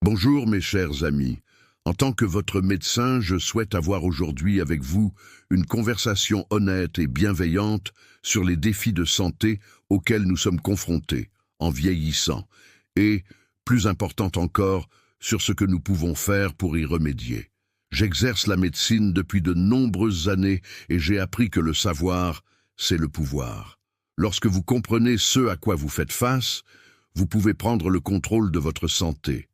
Bonjour mes chers amis. En tant que votre médecin, je souhaite avoir aujourd'hui avec vous une conversation honnête et bienveillante sur les défis de santé auxquels nous sommes confrontés en vieillissant et, plus important encore, sur ce que nous pouvons faire pour y remédier. J'exerce la médecine depuis de nombreuses années et j'ai appris que le savoir, c'est le pouvoir. Lorsque vous comprenez ce à quoi vous faites face, vous pouvez prendre le contrôle de votre santé.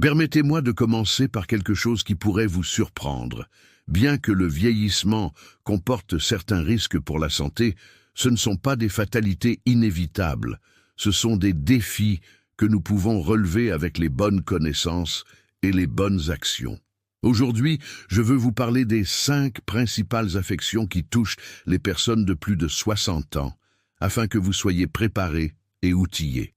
Permettez-moi de commencer par quelque chose qui pourrait vous surprendre. Bien que le vieillissement comporte certains risques pour la santé, ce ne sont pas des fatalités inévitables. Ce sont des défis que nous pouvons relever avec les bonnes connaissances et les bonnes actions. Aujourd'hui, je veux vous parler des 5 principales affections qui touchent les personnes de plus de 60 ans, afin que vous soyez préparés et outillés.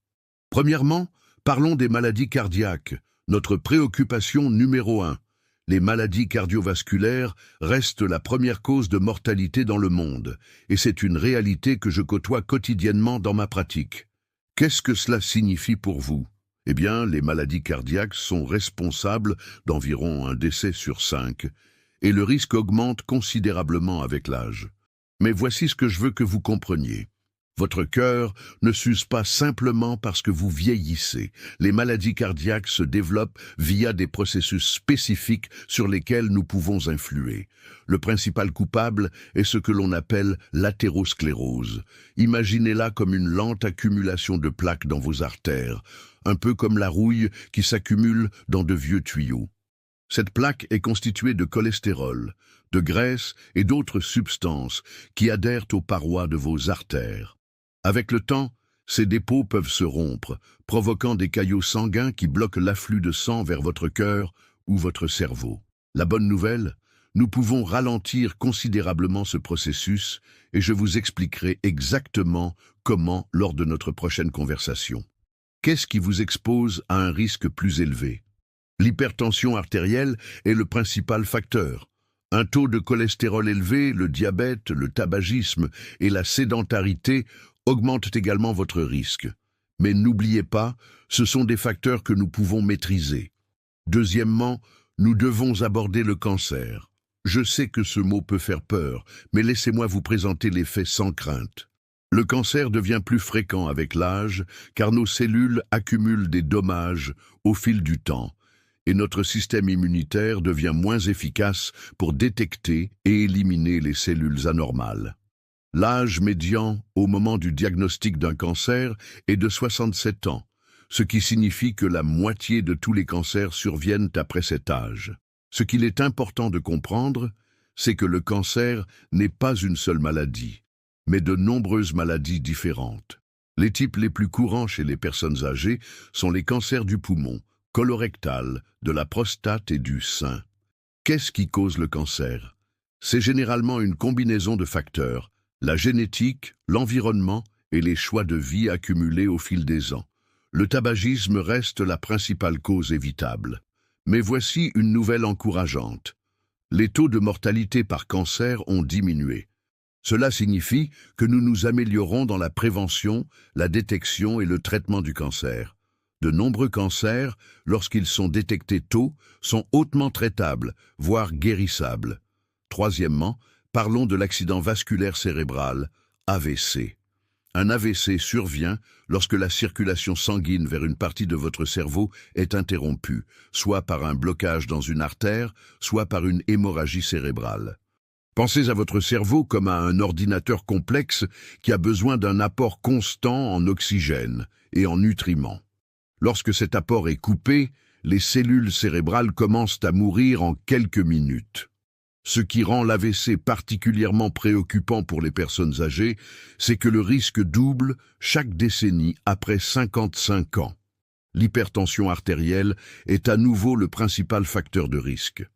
Premièrement, parlons des maladies cardiaques. Notre préoccupation numéro 1. Les maladies cardiovasculaires restent la première cause de mortalité dans le monde, et c'est une réalité que je côtoie quotidiennement dans ma pratique. Qu'est-ce que cela signifie pour vous? Eh bien, les maladies cardiaques sont responsables d'environ un décès sur 5, et le risque augmente considérablement avec l'âge. Mais voici ce que je veux que vous compreniez. Votre cœur ne s'use pas simplement parce que vous vieillissez. Les maladies cardiaques se développent via des processus spécifiques sur lesquels nous pouvons influer. Le principal coupable est ce que l'on appelle l'athérosclérose. Imaginez-la comme une lente accumulation de plaques dans vos artères, un peu comme la rouille qui s'accumule dans de vieux tuyaux. Cette plaque est constituée de cholestérol, de graisse et d'autres substances qui adhèrent aux parois de vos artères. Avec le temps, ces dépôts peuvent se rompre, provoquant des caillots sanguins qui bloquent l'afflux de sang vers votre cœur ou votre cerveau. La bonne nouvelle, nous pouvons ralentir considérablement ce processus et je vous expliquerai exactement comment lors de notre prochaine conversation. Qu'est-ce qui vous expose à un risque plus élevé? L'hypertension artérielle est le principal facteur. Un taux de cholestérol élevé, le diabète, le tabagisme et la sédentarité augmentent également votre risque. Mais n'oubliez pas, ce sont des facteurs que nous pouvons maîtriser. Deuxièmement, nous devons aborder le cancer. Je sais que ce mot peut faire peur, mais laissez-moi vous présenter les faits sans crainte. Le cancer devient plus fréquent avec l'âge, car nos cellules accumulent des dommages au fil du temps, et notre système immunitaire devient moins efficace pour détecter et éliminer les cellules anormales. L'âge médian au moment du diagnostic d'un cancer est de 67 ans, ce qui signifie que la moitié de tous les cancers surviennent après cet âge. Ce qu'il est important de comprendre, c'est que le cancer n'est pas une seule maladie, mais de nombreuses maladies différentes. Les types les plus courants chez les personnes âgées sont les cancers du poumon, colorectal, de la prostate et du sein. Qu'est-ce qui cause le cancer? C'est généralement une combinaison de facteurs, la génétique, l'environnement et les choix de vie accumulés au fil des ans. Le tabagisme reste la principale cause évitable. Mais voici une nouvelle encourageante. Les taux de mortalité par cancer ont diminué. Cela signifie que nous nous améliorons dans la prévention, la détection et le traitement du cancer. De nombreux cancers, lorsqu'ils sont détectés tôt, sont hautement traitables, voire guérissables. Troisièmement, parlons de l'accident vasculaire cérébral, AVC. Un AVC survient lorsque la circulation sanguine vers une partie de votre cerveau est interrompue, soit par un blocage dans une artère, soit par une hémorragie cérébrale. Pensez à votre cerveau comme à un ordinateur complexe qui a besoin d'un apport constant en oxygène et en nutriments. Lorsque cet apport est coupé, les cellules cérébrales commencent à mourir en quelques minutes. Ce qui rend l'AVC particulièrement préoccupant pour les personnes âgées, c'est que le risque double chaque décennie après 55 ans. L'hypertension artérielle est à nouveau le principal facteur de risque.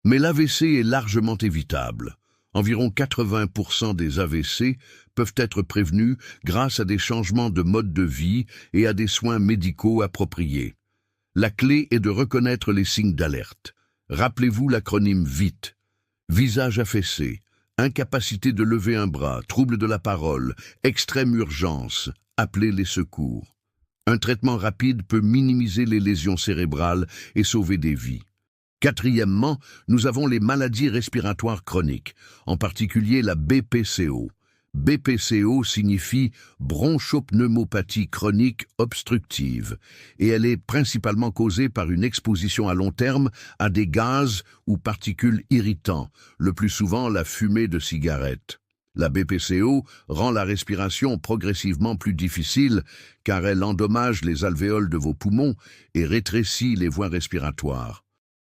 Mais l'AVC est largement évitable. Environ 80% des AVC peuvent être prévenus grâce à des changements de mode de vie et à des soins médicaux appropriés. La clé est de reconnaître les signes d'alerte. Rappelez-vous l'acronyme VITE. Visage affaissé, incapacité de lever un bras, trouble de la parole, extrême urgence, appelez les secours. Un traitement rapide peut minimiser les lésions cérébrales et sauver des vies. Quatrièmement, nous avons les maladies respiratoires chroniques, en particulier la BPCO. BPCO signifie bronchopneumopathie chronique obstructive et elle est principalement causée par une exposition à long terme à des gaz ou particules irritants, le plus souvent la fumée de cigarettes. La BPCO rend la respiration progressivement plus difficile car elle endommage les alvéoles de vos poumons et rétrécit les voies respiratoires.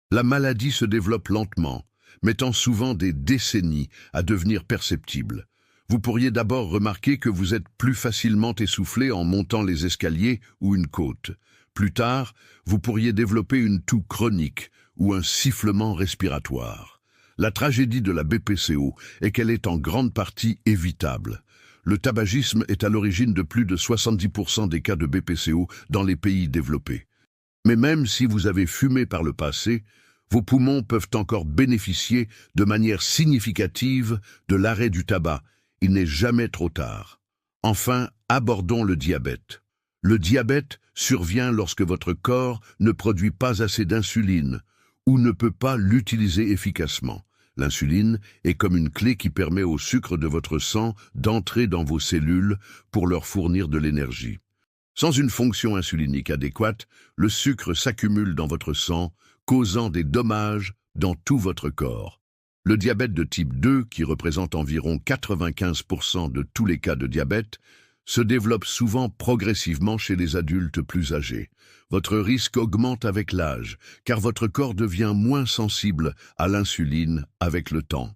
La maladie se développe lentement, mettant souvent des décennies à devenir perceptible. Vous pourriez d'abord remarquer que vous êtes plus facilement essoufflé en montant les escaliers ou une côte. Plus tard, vous pourriez développer une toux chronique ou un sifflement respiratoire. La tragédie de la BPCO est qu'elle est en grande partie évitable. Le tabagisme est à l'origine de plus de 70% des cas de BPCO dans les pays développés. Mais même si vous avez fumé par le passé, vos poumons peuvent encore bénéficier de manière significative de l'arrêt du tabac. Il n'est jamais trop tard. Enfin, abordons le diabète. Le diabète survient lorsque votre corps ne produit pas assez d'insuline ou ne peut pas l'utiliser efficacement. L'insuline est comme une clé qui permet au sucre de votre sang d'entrer dans vos cellules pour leur fournir de l'énergie. Sans une fonction insulinique adéquate, le sucre s'accumule dans votre sang, causant des dommages dans tout votre corps. Le diabète de type 2, qui représente environ 95% de tous les cas de diabète, se développe souvent progressivement chez les adultes plus âgés. Votre risque augmente avec l'âge, car votre corps devient moins sensible à l'insuline avec le temps.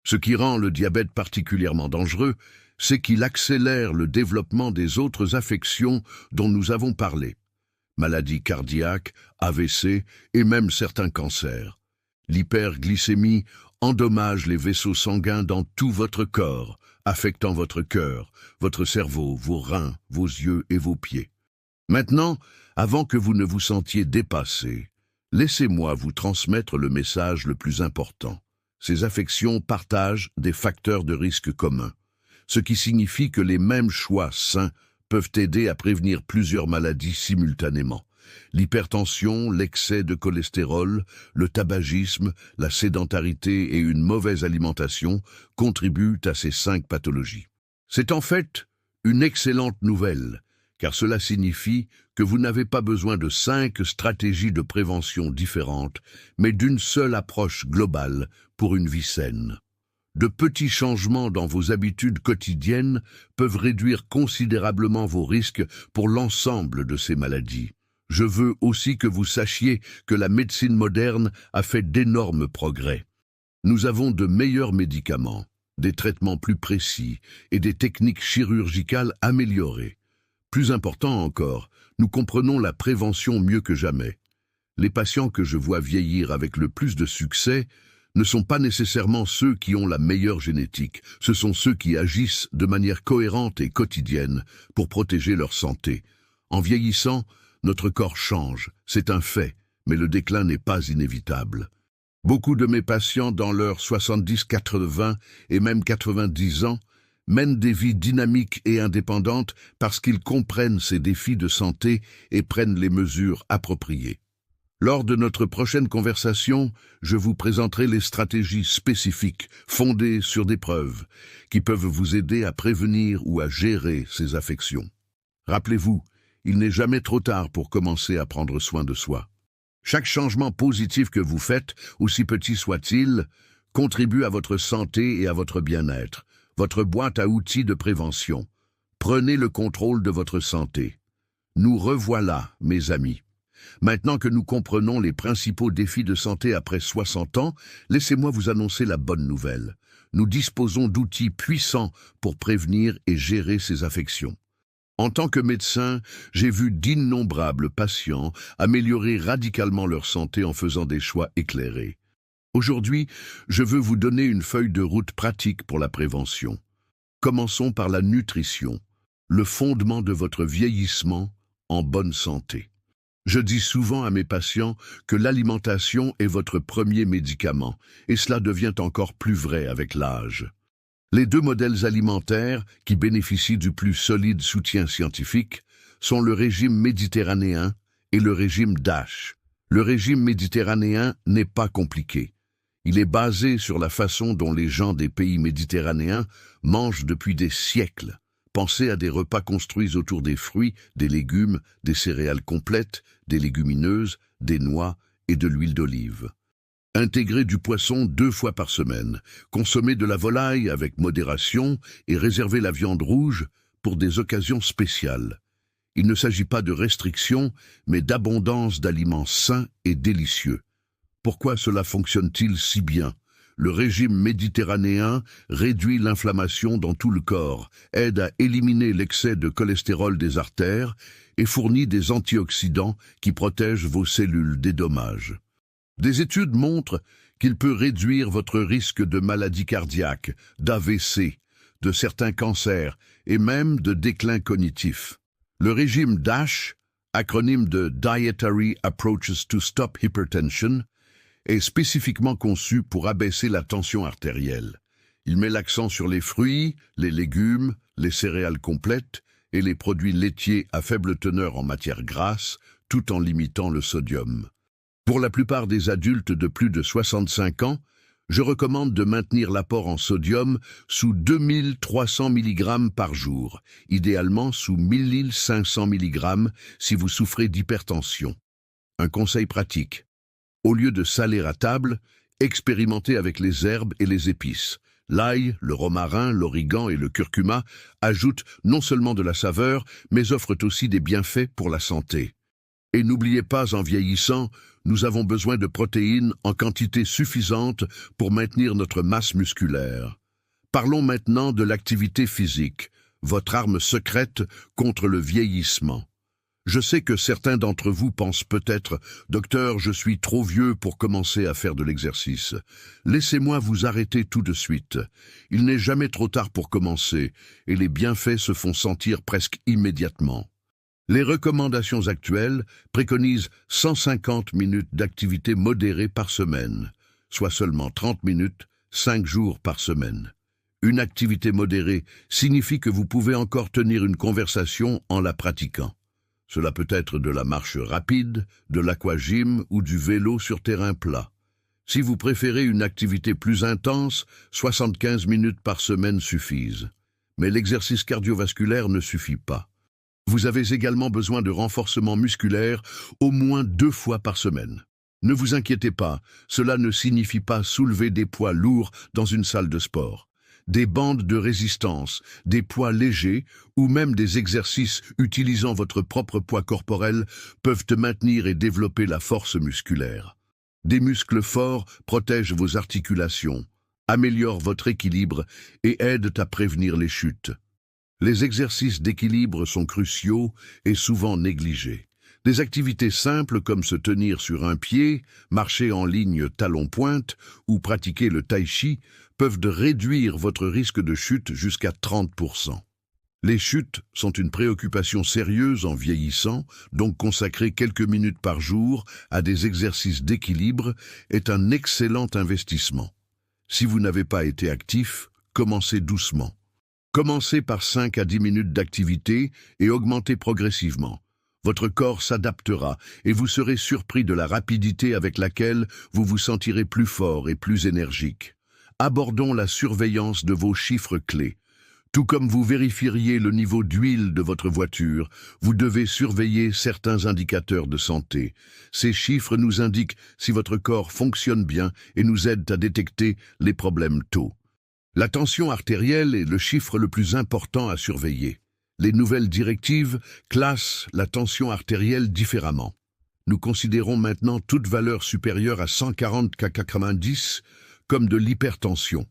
Ce qui rend le diabète particulièrement dangereux, c'est qu'il accélère le développement des autres affections dont nous avons parlé. Maladies cardiaques, AVC et même certains cancers. L'hyperglycémie endommage les vaisseaux sanguins dans tout votre corps, affectant votre cœur, votre cerveau, vos reins, vos yeux et vos pieds. Maintenant, avant que vous ne vous sentiez dépassé, laissez-moi vous transmettre le message le plus important. Ces affections partagent des facteurs de risque communs, ce qui signifie que les mêmes choix sains peuvent aider à prévenir plusieurs maladies simultanément. L'hypertension, l'excès de cholestérol, le tabagisme, la sédentarité et une mauvaise alimentation contribuent à ces 5 pathologies. C'est en fait une excellente nouvelle, car cela signifie que vous n'avez pas besoin de 5 stratégies de prévention différentes, mais d'une seule approche globale pour une vie saine. De petits changements dans vos habitudes quotidiennes peuvent réduire considérablement vos risques pour l'ensemble de ces maladies. Je veux aussi que vous sachiez que la médecine moderne a fait d'énormes progrès. Nous avons de meilleurs médicaments, des traitements plus précis et des techniques chirurgicales améliorées. Plus important encore, nous comprenons la prévention mieux que jamais. Les patients que je vois vieillir avec le plus de succès ne sont pas nécessairement ceux qui ont la meilleure génétique, ce sont ceux qui agissent de manière cohérente et quotidienne pour protéger leur santé. En vieillissant, notre corps change, c'est un fait, mais le déclin n'est pas inévitable. Beaucoup de mes patients dans leurs 70, 80 et même 90 ans mènent des vies dynamiques et indépendantes parce qu'ils comprennent ces défis de santé et prennent les mesures appropriées. Lors de notre prochaine conversation, je vous présenterai les stratégies spécifiques fondées sur des preuves qui peuvent vous aider à prévenir ou à gérer ces affections. Rappelez-vous, il n'est jamais trop tard pour commencer à prendre soin de soi. Chaque changement positif que vous faites, aussi petit soit-il, contribue à votre santé et à votre bien-être, votre boîte à outils de prévention. Prenez le contrôle de votre santé. Nous revoilà, mes amis. Maintenant que nous comprenons les principaux défis de santé après 60 ans, laissez-moi vous annoncer la bonne nouvelle. Nous disposons d'outils puissants pour prévenir et gérer ces affections. En tant que médecin, j'ai vu d'innombrables patients améliorer radicalement leur santé en faisant des choix éclairés. Aujourd'hui, je veux vous donner une feuille de route pratique pour la prévention. Commençons par la nutrition, le fondement de votre vieillissement en bonne santé. Je dis souvent à mes patients que l'alimentation est votre premier médicament, et cela devient encore plus vrai avec l'âge. Les 2 modèles alimentaires qui bénéficient du plus solide soutien scientifique sont le régime méditerranéen et le régime DASH. Le régime méditerranéen n'est pas compliqué. Il est basé sur la façon dont les gens des pays méditerranéens mangent depuis des siècles. Pensez à des repas construits autour des fruits, des légumes, des céréales complètes, des légumineuses, des noix et de l'huile d'olive. Intégrer du poisson 2 fois par semaine, consommer de la volaille avec modération et réserver la viande rouge pour des occasions spéciales. Il ne s'agit pas de restriction, mais d'abondance d'aliments sains et délicieux. Pourquoi cela fonctionne-t-il si bien? Le régime méditerranéen réduit l'inflammation dans tout le corps, aide à éliminer l'excès de cholestérol des artères et fournit des antioxydants qui protègent vos cellules des dommages. Des études montrent qu'il peut réduire votre risque de maladie cardiaque, d'AVC, de certains cancers et même de déclin cognitif. Le régime DASH, acronyme de Dietary Approaches to Stop Hypertension, est spécifiquement conçu pour abaisser la tension artérielle. Il met l'accent sur les fruits, les légumes, les céréales complètes et les produits laitiers à faible teneur en matière grasse, tout en limitant le sodium. Pour la plupart des adultes de plus de 65 ans, je recommande de maintenir l'apport en sodium sous 2300 mg par jour, idéalement sous 1500 mg si vous souffrez d'hypertension. Un conseil pratique. Au lieu de saler à table, expérimentez avec les herbes et les épices. L'ail, le romarin, l'origan et le curcuma ajoutent non seulement de la saveur, mais offrent aussi des bienfaits pour la santé. Et n'oubliez pas, en vieillissant, nous avons besoin de protéines en quantité suffisante pour maintenir notre masse musculaire. Parlons maintenant de l'activité physique, votre arme secrète contre le vieillissement. Je sais que certains d'entre vous pensent peut-être « Docteur, je suis trop vieux pour commencer à faire de l'exercice ». Laissez-moi vous arrêter tout de suite. Il n'est jamais trop tard pour commencer, et les bienfaits se font sentir presque immédiatement. Les recommandations actuelles préconisent 150 minutes d'activité modérée par semaine, soit seulement 30 minutes, 5 jours par semaine. Une activité modérée signifie que vous pouvez encore tenir une conversation en la pratiquant. Cela peut être de la marche rapide, de l'aquagym ou du vélo sur terrain plat. Si vous préférez une activité plus intense, 75 minutes par semaine suffisent. Mais l'exercice cardiovasculaire ne suffit pas. Vous avez également besoin de renforcement musculaire au moins 2 fois par semaine. Ne vous inquiétez pas, cela ne signifie pas soulever des poids lourds dans une salle de sport. Des bandes de résistance, des poids légers ou même des exercices utilisant votre propre poids corporel peuvent maintenir et développer la force musculaire. Des muscles forts protègent vos articulations, améliorent votre équilibre et aident à prévenir les chutes. Les exercices d'équilibre sont cruciaux et souvent négligés. Des activités simples comme se tenir sur un pied, marcher en ligne talon-pointe ou pratiquer le tai chi peuvent réduire votre risque de chute jusqu'à 30%. Les chutes sont une préoccupation sérieuse en vieillissant, donc consacrer quelques minutes par jour à des exercices d'équilibre est un excellent investissement. Si vous n'avez pas été actif, commencez doucement. Commencez par 5 à 10 minutes d'activité et augmentez progressivement. Votre corps s'adaptera et vous serez surpris de la rapidité avec laquelle vous vous sentirez plus fort et plus énergique. Abordons la surveillance de vos chiffres clés. Tout comme vous vérifieriez le niveau d'huile de votre voiture, vous devez surveiller certains indicateurs de santé. Ces chiffres nous indiquent si votre corps fonctionne bien et nous aident à détecter les problèmes tôt. La tension artérielle est le chiffre le plus important à surveiller. Les nouvelles directives classent la tension artérielle différemment. Nous considérons maintenant toute valeur supérieure à 140/90 comme de l'hypertension.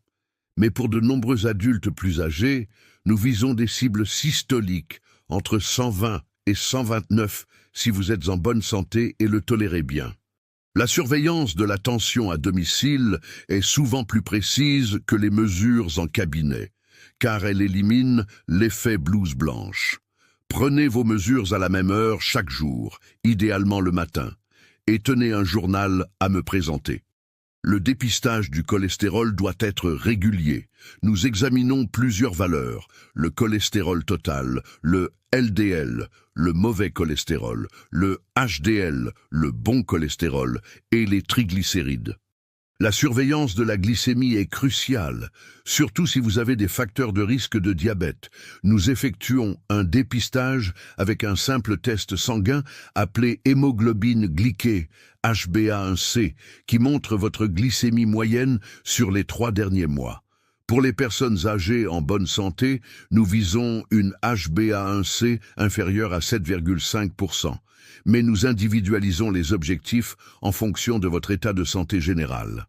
Mais pour de nombreux adultes plus âgés, nous visons des cibles systoliques entre 120 et 129 si vous êtes en bonne santé et le tolérez bien. La surveillance de la tension à domicile est souvent plus précise que les mesures en cabinet, car elle élimine l'effet blouse blanche. Prenez vos mesures à la même heure chaque jour, idéalement le matin, et tenez un journal à me présenter. Le dépistage du cholestérol doit être régulier. Nous examinons plusieurs valeurs, le cholestérol total, le LDL, le mauvais cholestérol, le HDL, le bon cholestérol et les triglycérides. La surveillance de la glycémie est cruciale, surtout si vous avez des facteurs de risque de diabète. Nous effectuons un dépistage avec un simple test sanguin appelé hémoglobine glyquée, HbA1c, qui montre votre glycémie moyenne sur les 3 derniers mois. Pour les personnes âgées en bonne santé, nous visons une HbA1c inférieure à 7,5%. Mais nous individualisons les objectifs en fonction de votre état de santé général.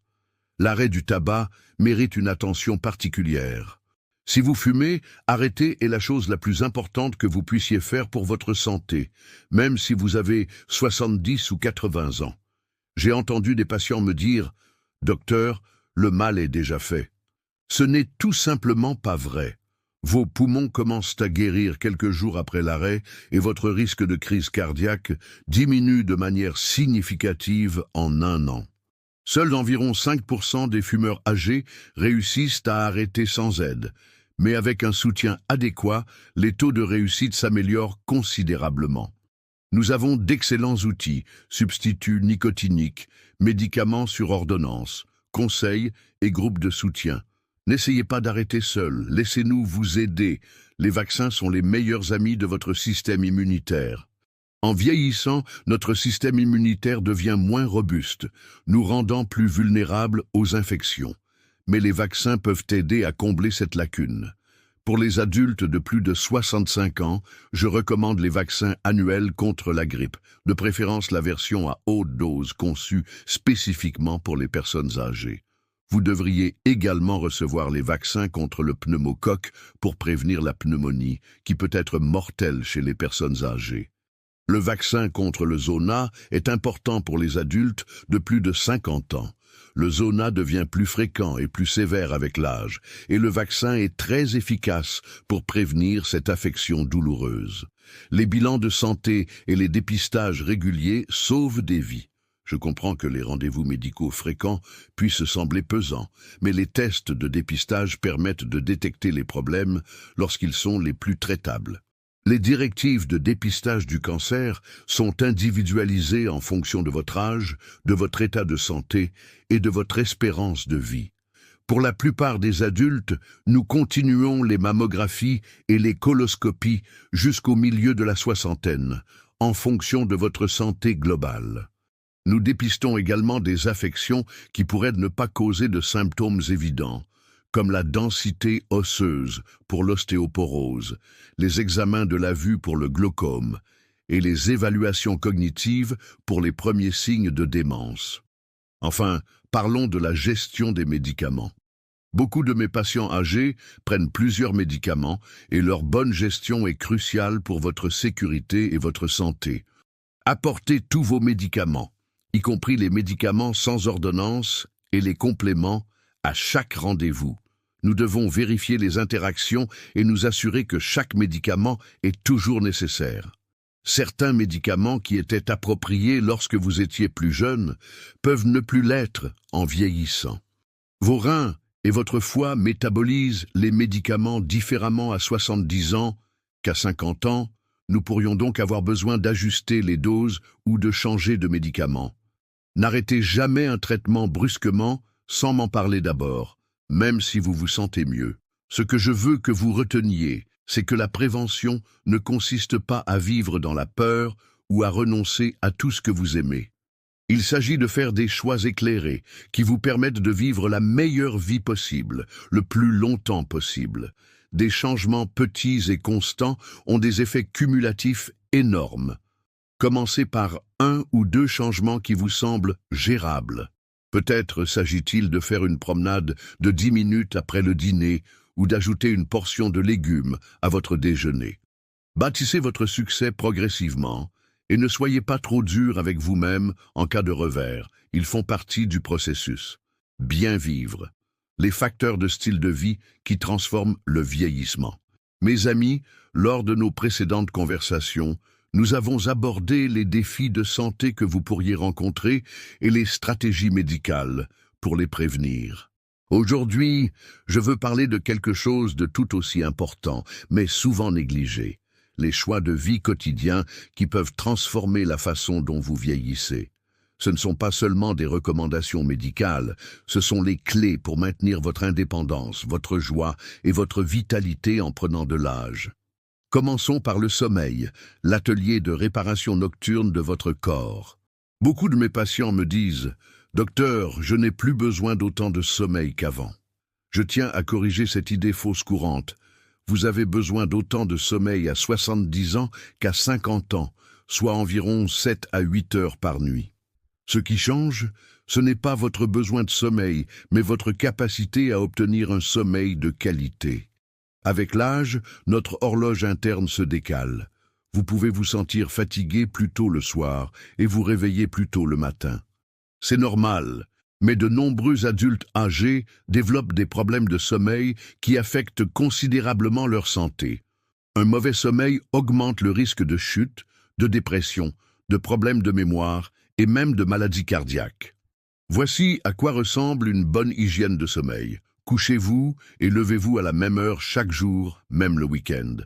L'arrêt du tabac mérite une attention particulière. Si vous fumez, arrêter est la chose la plus importante que vous puissiez faire pour votre santé, même si vous avez 70 ou 80 ans. J'ai entendu des patients me dire « Docteur, le mal est déjà fait ». Ce n'est tout simplement pas vrai. Vos poumons commencent à guérir quelques jours après l'arrêt et votre risque de crise cardiaque diminue de manière significative en 1 an. Seuls environ 5% des fumeurs âgés réussissent à arrêter sans aide, mais avec un soutien adéquat, les taux de réussite s'améliorent considérablement. Nous avons d'excellents outils, substituts nicotiniques, médicaments sur ordonnance, conseils et groupes de soutien. N'essayez pas d'arrêter seul, laissez-nous vous aider. Les vaccins sont les meilleurs amis de votre système immunitaire. En vieillissant, notre système immunitaire devient moins robuste, nous rendant plus vulnérables aux infections. Mais les vaccins peuvent aider à combler cette lacune. Pour les adultes de plus de 65 ans, je recommande les vaccins annuels contre la grippe, de préférence la version à haute dose conçue spécifiquement pour les personnes âgées. Vous devriez également recevoir les vaccins contre le pneumocoque pour prévenir la pneumonie, qui peut être mortelle chez les personnes âgées. Le vaccin contre le zona est important pour les adultes de plus de 50 ans. Le zona devient plus fréquent et plus sévère avec l'âge, et le vaccin est très efficace pour prévenir cette affection douloureuse. Les bilans de santé et les dépistages réguliers sauvent des vies. Je comprends que les rendez-vous médicaux fréquents puissent sembler pesants, mais les tests de dépistage permettent de détecter les problèmes lorsqu'ils sont les plus traitables. Les directives de dépistage du cancer sont individualisées en fonction de votre âge, de votre état de santé et de votre espérance de vie. Pour la plupart des adultes, nous continuons les mammographies et les coloscopies jusqu'au milieu de la soixantaine, en fonction de votre santé globale. Nous dépistons également des affections qui pourraient ne pas causer de symptômes évidents, comme la densité osseuse pour l'ostéoporose, les examens de la vue pour le glaucome et les évaluations cognitives pour les premiers signes de démence. Enfin, parlons de la gestion des médicaments. Beaucoup de mes patients âgés prennent plusieurs médicaments et leur bonne gestion est cruciale pour votre sécurité et votre santé. Apportez tous vos médicaments, y compris les médicaments sans ordonnance et les compléments, à chaque rendez-vous. Nous devons vérifier les interactions et nous assurer que chaque médicament est toujours nécessaire. Certains médicaments qui étaient appropriés lorsque vous étiez plus jeune peuvent ne plus l'être en vieillissant. Vos reins et votre foie métabolisent les médicaments différemment à 70 ans qu'à 50 ans. Nous pourrions donc avoir besoin d'ajuster les doses ou de changer de médicaments. N'arrêtez jamais un traitement brusquement sans m'en parler d'abord, même si vous vous sentez mieux. Ce que je veux que vous reteniez, c'est que la prévention ne consiste pas à vivre dans la peur ou à renoncer à tout ce que vous aimez. Il s'agit de faire des choix éclairés qui vous permettent de vivre la meilleure vie possible, le plus longtemps possible. Des changements petits et constants ont des effets cumulatifs énormes. Commencez par 1 ou 2 changements qui vous semblent gérables. Peut-être s'agit-il de faire une promenade de 10 minutes après le dîner ou d'ajouter une portion de légumes à votre déjeuner. Bâtissez votre succès progressivement et ne soyez pas trop dur avec vous-même en cas de revers. Ils font partie du processus. Bien vivre. Les facteurs de style de vie qui transforment le vieillissement. Mes amis, lors de nos précédentes conversations, nous avons abordé les défis de santé que vous pourriez rencontrer et les stratégies médicales pour les prévenir. Aujourd'hui, je veux parler de quelque chose de tout aussi important, mais souvent négligé, les choix de vie quotidiens qui peuvent transformer la façon dont vous vieillissez. Ce ne sont pas seulement des recommandations médicales, ce sont les clés pour maintenir votre indépendance, votre joie et votre vitalité en prenant de l'âge. Commençons par le sommeil, l'atelier de réparation nocturne de votre corps. Beaucoup de mes patients me disent « Docteur, je n'ai plus besoin d'autant de sommeil qu'avant ». Je tiens à corriger cette idée fausse courante. Vous avez besoin d'autant de sommeil à 70 ans qu'à 50 ans, soit environ 7 à 8 heures par nuit. Ce qui change, ce n'est pas votre besoin de sommeil, mais votre capacité à obtenir un sommeil de qualité. Avec l'âge, notre horloge interne se décale. Vous pouvez vous sentir fatigué plus tôt le soir et vous réveiller plus tôt le matin. C'est normal, mais de nombreux adultes âgés développent des problèmes de sommeil qui affectent considérablement leur santé. Un mauvais sommeil augmente le risque de chute, de dépression, de problèmes de mémoire et même de maladies cardiaques. Voici à quoi ressemble une bonne hygiène de sommeil. Couchez-vous et levez-vous à la même heure chaque jour, même le week-end.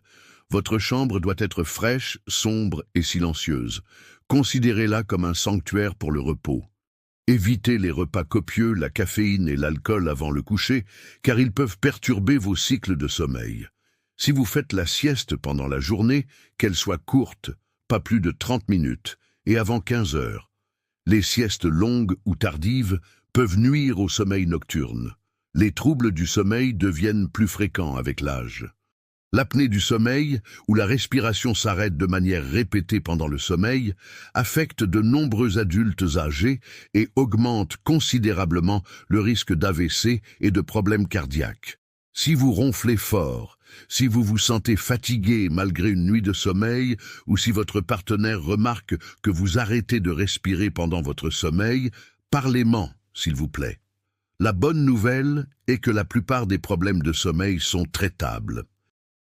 Votre chambre doit être fraîche, sombre et silencieuse. Considérez-la comme un sanctuaire pour le repos. Évitez les repas copieux, la caféine et l'alcool avant le coucher, car ils peuvent perturber vos cycles de sommeil. Si vous faites la sieste pendant la journée, qu'elle soit courte, pas plus de 30 minutes, et avant 15 heures. Les siestes longues ou tardives peuvent nuire au sommeil nocturne. Les troubles du sommeil deviennent plus fréquents avec l'âge. L'apnée du sommeil, où la respiration s'arrête de manière répétée pendant le sommeil, affecte de nombreux adultes âgés et augmente considérablement le risque d'AVC et de problèmes cardiaques. Si vous ronflez fort, si vous vous sentez fatigué malgré une nuit de sommeil, ou si votre partenaire remarque que vous arrêtez de respirer pendant votre sommeil, parlez-en, s'il vous plaît. La bonne nouvelle est que la plupart des problèmes de sommeil sont traitables.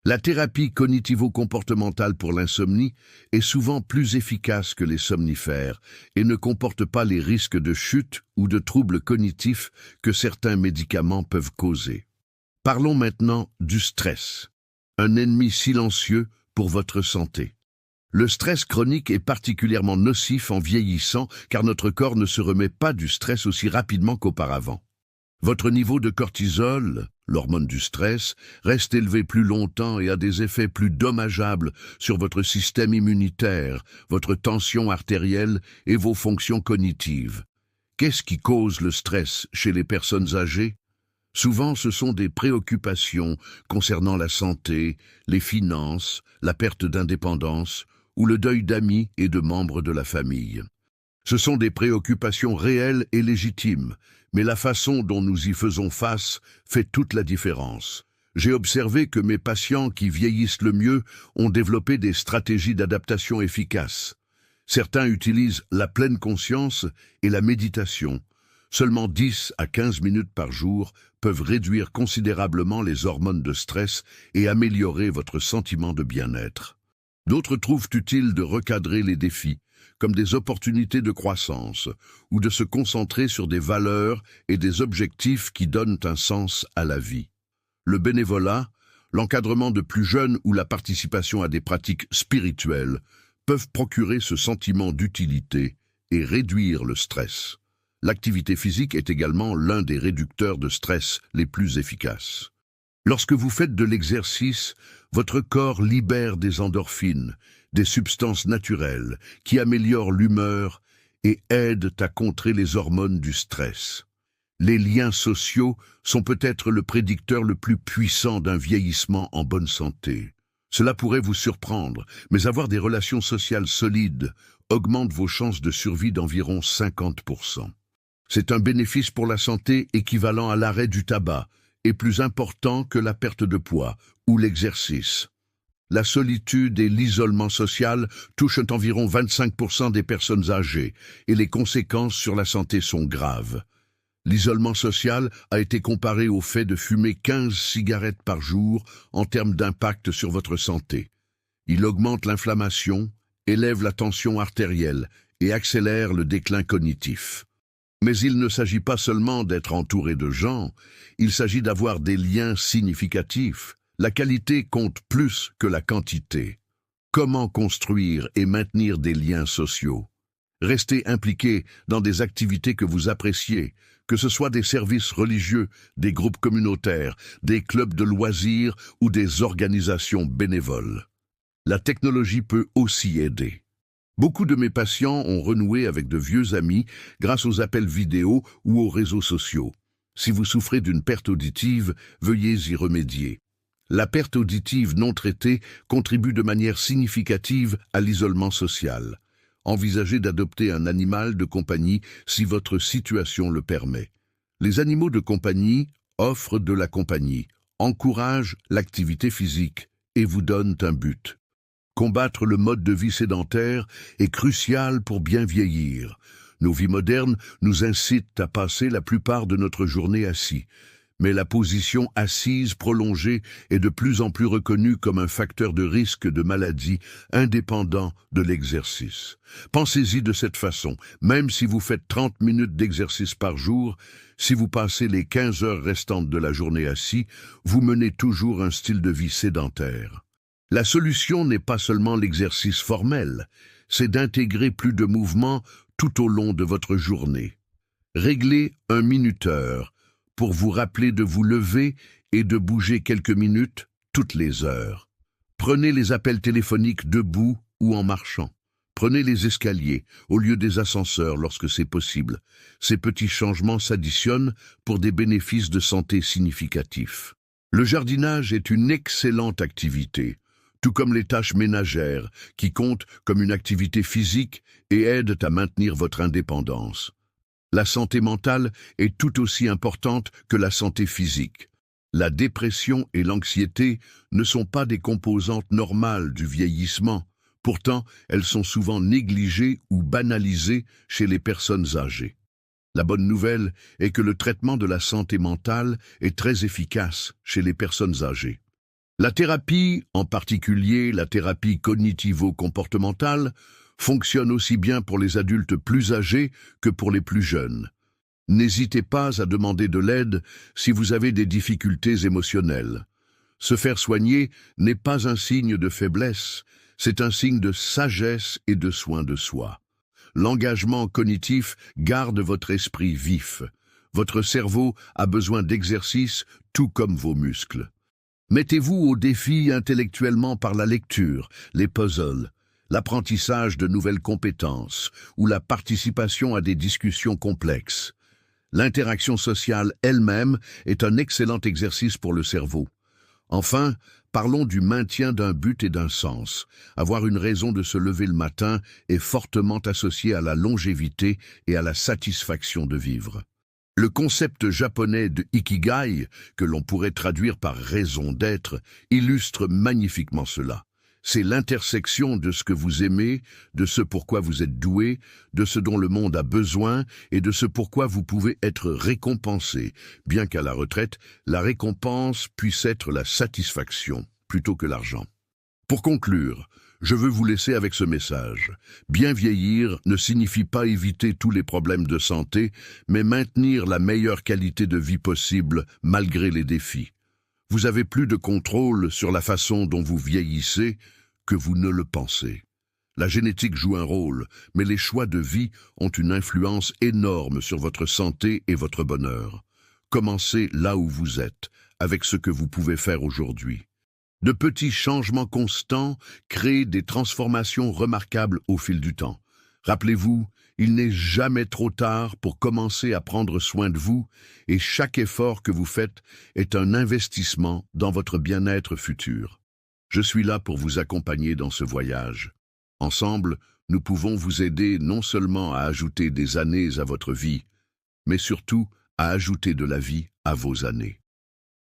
La thérapie cognitivo-comportementale pour l'insomnie est souvent plus efficace que les somnifères et ne comporte pas les risques de chute ou de troubles cognitifs que certains médicaments peuvent causer. Parlons maintenant du stress, un ennemi silencieux pour votre santé. Le stress chronique est particulièrement nocif en vieillissant car notre corps ne se remet pas du stress aussi rapidement qu'auparavant. Votre niveau de cortisol, l'hormone du stress, reste élevé plus longtemps et a des effets plus dommageables sur votre système immunitaire, votre tension artérielle et vos fonctions cognitives. Qu'est-ce qui cause le stress chez les personnes âgées? Souvent, ce sont des préoccupations concernant la santé, les finances, la perte d'indépendance ou le deuil d'amis et de membres de la famille. Ce sont des préoccupations réelles et légitimes, mais la façon dont nous y faisons face fait toute la différence. J'ai observé que mes patients qui vieillissent le mieux ont développé des stratégies d'adaptation efficaces. Certains utilisent la pleine conscience et la méditation. Seulement 10 à 15 minutes par jour peuvent réduire considérablement les hormones de stress et améliorer votre sentiment de bien-être. D'autres trouvent utile de recadrer les défis, comme des opportunités de croissance, ou de se concentrer sur des valeurs et des objectifs qui donnent un sens à la vie. Le bénévolat, l'encadrement de plus jeunes ou la participation à des pratiques spirituelles peuvent procurer ce sentiment d'utilité et réduire le stress. L'activité physique est également l'un des réducteurs de stress les plus efficaces. Lorsque vous faites de l'exercice, votre corps libère des endorphines, des substances naturelles qui améliorent l'humeur et aident à contrer les hormones du stress. Les liens sociaux sont peut-être le prédicteur le plus puissant d'un vieillissement en bonne santé. Cela pourrait vous surprendre, mais avoir des relations sociales solides augmente vos chances de survie d'environ 50%. C'est un bénéfice pour la santé équivalent à l'arrêt du tabac et plus important que la perte de poids ou l'exercice. La solitude et l'isolement social touchent environ 25% des personnes âgées et les conséquences sur la santé sont graves. L'isolement social a été comparé au fait de fumer 15 cigarettes par jour en termes d'impact sur votre santé. Il augmente l'inflammation, élève la tension artérielle et accélère le déclin cognitif. Mais il ne s'agit pas seulement d'être entouré de gens, il s'agit d'avoir des liens significatifs. La qualité compte plus que la quantité. Comment construire et maintenir des liens sociaux? Restez impliqué dans des activités que vous appréciez, que ce soit des services religieux, des groupes communautaires, des clubs de loisirs ou des organisations bénévoles. La technologie peut aussi aider. Beaucoup de mes patients ont renoué avec de vieux amis grâce aux appels vidéo ou aux réseaux sociaux. Si vous souffrez d'une perte auditive, veuillez y remédier. La perte auditive non traitée contribue de manière significative à l'isolement social. Envisagez d'adopter un animal de compagnie si votre situation le permet. Les animaux de compagnie offrent de la compagnie, encouragent l'activité physique et vous donnent un but. Combattre le mode de vie sédentaire est crucial pour bien vieillir. Nos vies modernes nous incitent à passer la plupart de notre journée assis. Mais la position assise prolongée est de plus en plus reconnue comme un facteur de risque de maladie indépendant de l'exercice. Pensez-y de cette façon, même si vous faites 30 minutes d'exercice par jour, si vous passez les 15 heures restantes de la journée assis, vous menez toujours un style de vie sédentaire. La solution n'est pas seulement l'exercice formel, c'est d'intégrer plus de mouvement tout au long de votre journée. Réglez un minuteur pour vous rappeler de vous lever et de bouger quelques minutes toutes les heures. Prenez les appels téléphoniques debout ou en marchant. Prenez les escaliers au lieu des ascenseurs lorsque c'est possible. Ces petits changements s'additionnent pour des bénéfices de santé significatifs. Le jardinage est une excellente activité, tout comme les tâches ménagères, qui comptent comme une activité physique et aident à maintenir votre indépendance. La santé mentale est tout aussi importante que la santé physique. La dépression et l'anxiété ne sont pas des composantes normales du vieillissement. Pourtant, elles sont souvent négligées ou banalisées chez les personnes âgées. La bonne nouvelle est que le traitement de la santé mentale est très efficace chez les personnes âgées. La thérapie, en particulier la thérapie cognitivo-comportementale, fonctionne aussi bien pour les adultes plus âgés que pour les plus jeunes. N'hésitez pas à demander de l'aide si vous avez des difficultés émotionnelles. Se faire soigner n'est pas un signe de faiblesse, c'est un signe de sagesse et de soin de soi. L'engagement cognitif garde votre esprit vif. Votre cerveau a besoin d'exercice tout comme vos muscles. Mettez-vous au défi intellectuellement par la lecture, les puzzles, l'apprentissage de nouvelles compétences ou la participation à des discussions complexes. L'interaction sociale elle-même est un excellent exercice pour le cerveau. Enfin, parlons du maintien d'un but et d'un sens. Avoir une raison de se lever le matin est fortement associé à la longévité et à la satisfaction de vivre. Le concept japonais de ikigai, que l'on pourrait traduire par raison d'être, illustre magnifiquement cela. C'est l'intersection de ce que vous aimez, de ce pourquoi vous êtes doué, de ce dont le monde a besoin et de ce pourquoi vous pouvez être récompensé, bien qu'à la retraite, la récompense puisse être la satisfaction plutôt que l'argent. Pour conclure, je veux vous laisser avec ce message. Bien vieillir ne signifie pas éviter tous les problèmes de santé, mais maintenir la meilleure qualité de vie possible malgré les défis. Vous avez plus de contrôle sur la façon dont vous vieillissez que vous ne le pensez. La génétique joue un rôle, mais les choix de vie ont une influence énorme sur votre santé et votre bonheur. Commencez là où vous êtes, avec ce que vous pouvez faire aujourd'hui. De petits changements constants créent des transformations remarquables au fil du temps. Rappelez-vous, il n'est jamais trop tard pour commencer à prendre soin de vous et chaque effort que vous faites est un investissement dans votre bien-être futur. Je suis là pour vous accompagner dans ce voyage. Ensemble, nous pouvons vous aider non seulement à ajouter des années à votre vie, mais surtout à ajouter de la vie à vos années.